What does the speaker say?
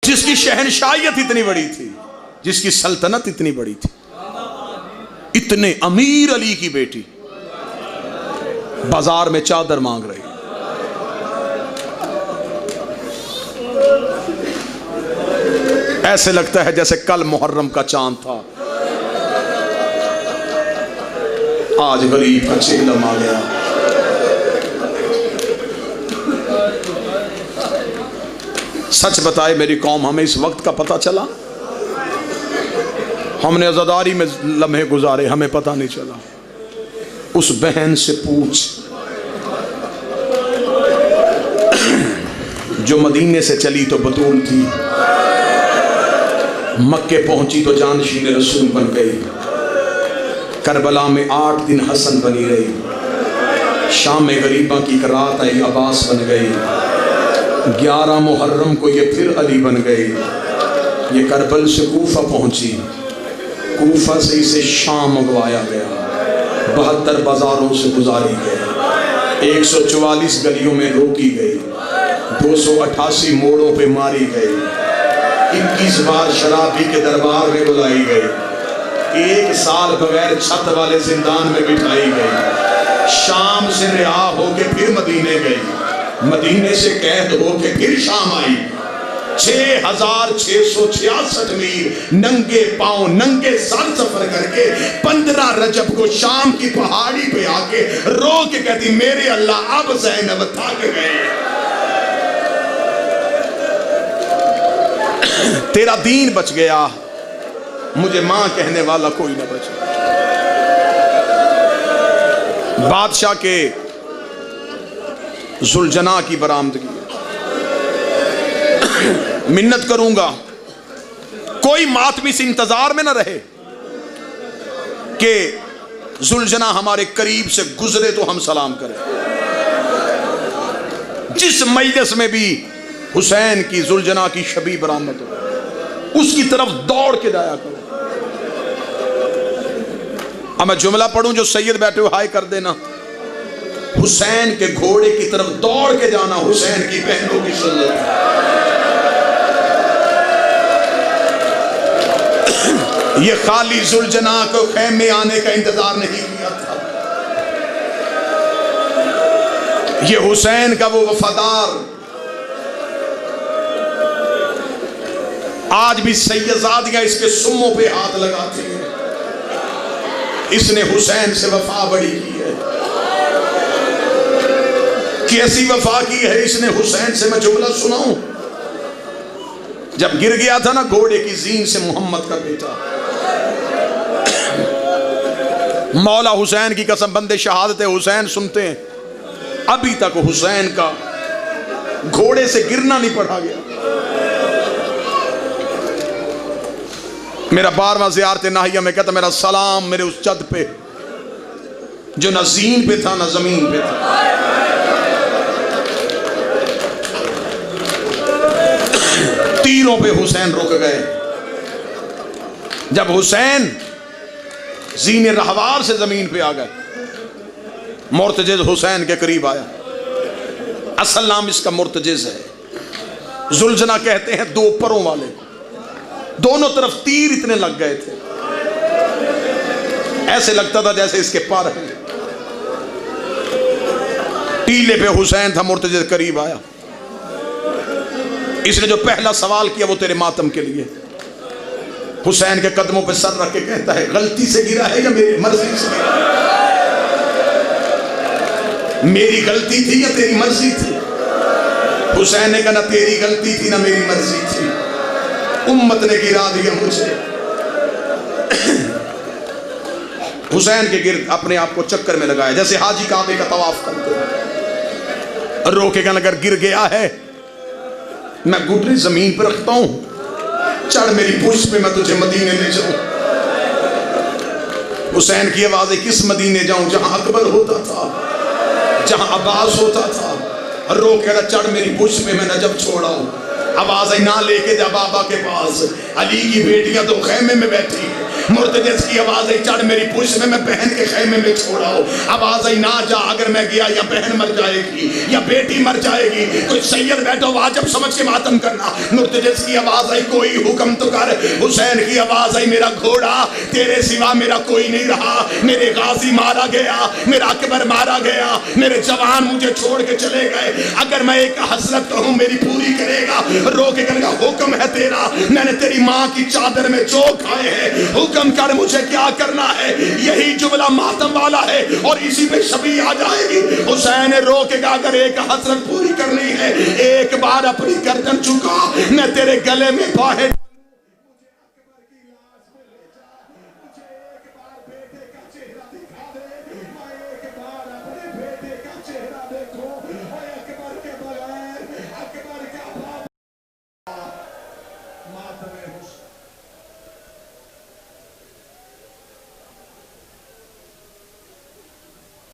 جس کی شہنشاہیت اتنی بڑی تھی، جس کی سلطنت اتنی بڑی تھی، اتنے امیر علی کی بیٹی بازار میں چادر مانگ رہی. ایسے لگتا ہے جیسے کل محرم کا چاند تھا، آج غریب کا چہلم آ گیا. سچ بتائے میری قوم، ہمیں اس وقت کا پتہ چلا؟ ہم نے عزاداری میں لمحے گزارے، ہمیں پتہ نہیں چلا. اس بہن سے پوچھ جو مدینے سے چلی تو بطول تھی، مکے پہنچی تو جانشین رسول بن گئی، کربلا میں 8 دن حسن بنی رہی، شام میں غریباں کی رات آئی عباس بن گئی، 11 محرم کو یہ پھر علی بن گئی. یہ کربل سے کوفہ پہنچی، کوفہ سے اسے شام منگوایا گیا، 72 بازاروں سے گزاری گئی، 144 گلیوں میں روکی گئی، 288 موڑوں پہ ماری گئی، 21 بار شرابی کے دربار میں بلائی گئی، 1 سال بغیر چھت والے زندان میں بٹھائی گئی، شام سے رہا ہو کے پھر مدینے گئی، مدینے سے قید ہو کے پھر شام آئی. 6666 میل ننگے پاؤں ننگے سر سفر کر کے 15 رجب کو شام کی پہاڑی پہ آ کے رو کے کہتی میرے اللہ اب زینب تھک گئے. تیرا دین بچ گیا، مجھے ماں کہنے والا کوئی نہ بچا. بادشاہ کے ذوالجناح کی برآمدگی، منت کروں گا کوئی ماتمی سے انتظار میں نہ رہے کہ ذوالجناح ہمارے قریب سے گزرے تو ہم سلام کریں. جس مجلس میں بھی حسین کی ذوالجناح کی شبیہ برآمد ہو، اس کی طرف دوڑ کے جایا کرو. اب میں جملہ پڑھوں جو سید بیٹھے ہوئے ہائے کر دینا. حسین کے گھوڑے کی طرف دوڑ کے جانا حسین کی بہنوں کی سنت. یہ خالی ذوالجناح کو خیمے آنے کا انتظار نہیں کیا تھا، یہ حسین کا وہ وفادار. آج بھی سیدزادیاں اس کے سموں پہ ہاتھ لگاتی ہیں، اس نے حسین سے وفا بڑی کی ہے. کیسی وفا کی ہے اس نے حسین سے. میں جملہ سناؤں، جب گر گیا تھا نا گھوڑے کی زین سے محمد کا بیٹا، مولا حسین کی قسم بندے شہادت حسین سنتے ہیں، ابھی تک حسین کا گھوڑے سے گرنا نہیں پڑا گیا. میرا 12واں زیارت ناہیہ میں کہتا میرا سلام میرے اس جد پہ جو نہ زین پہ تھا نہ زمین پہ تھا. تیروں پہ حسین رک گئے. جب حسین زین رہوار سے زمین پہ آ گئے، مرتجز حسین کے قریب آیا. اصل نام اس کا مرتجز ہے. ذوالجناح کہتے ہیں 2 پروں والے، دونوں طرف تیر اتنے لگ گئے تھے ایسے لگتا تھا جیسے اس کے پر ہیں. ٹیلے پہ حسین تھا، مرتجز قریب آیا. اس نے جو پہلا سوال کیا وہ تیرے ماتم کے لیے. حسین کے قدموں پہ سر رکھ کے کہتا ہے غلطی سے گرا ہے یا میری مرضی سے گرا؟ میری غلطی تھی یا تیری مرضی تھی؟ حسین نے کہا نہ تیری غلطی تھی نہ میری مرضی تھی، امت نے گرا دیا مجھے. حسین کے گرد اپنے آپ کو چکر میں لگایا جیسے حاجی کعبے کا طواف کرتے ہیں. رو کے کہنے اگر گر گیا ہے میں گھٹنے زمین پر رکھتا ہوں، چڑھ میری پشت پہ میں تجھے مدینے لے جاؤں. حسین کی آواز ہے کس مدینے جاؤں؟ جہاں اکبر ہوتا تھا، جہاں عباس ہوتا تھا. رو کے کہا چڑھ میری پشت پہ میں نجف چھوڑا ہوں. آواز ہے نہ لے کے جا بابا کے پاس، علی کی بیٹیاں تو خیمے میں بیٹھی ہیں. مرتجز کی آواز آئی چڑھ میری پشت میں بہن کے خیمے میں چھوڑاؤ. آواز آئی نہ جا, اگر میں گیا یا بہن مر جائے گی یا بیٹی مر جائے گی. کوئی سید بیٹھو واجب سمجھ کے ماتم کرنا. مرتجز کی آواز آئی کوئی حکم تو کر. حسین کی آواز آئی میرا گھوڑا تیرے سوا میرا کوئی نہیں رہا. میرے غازی مارا گیا, میرا اکبر مارا گیا, میرے جوان مجھے چھوڑ کے چلے گئے. اگر میں ایک حسرت کہوں میری پوری کرے گا. رو کے کہنے کا حکم ہے تیرا, میں نے تیری ماں کی چادر میں جو کھائے ہیں, حکم کر مجھے کیا کرنا ہے. یہی جملہ ماتم والا ہے اور اسی پہ شبیہ آ جائے گی. حسین رو کے کہا اگر ایک حسرت پوری کرنی ہے ایک بار اپنی گردن چکا, میں تیرے گلے میں باہر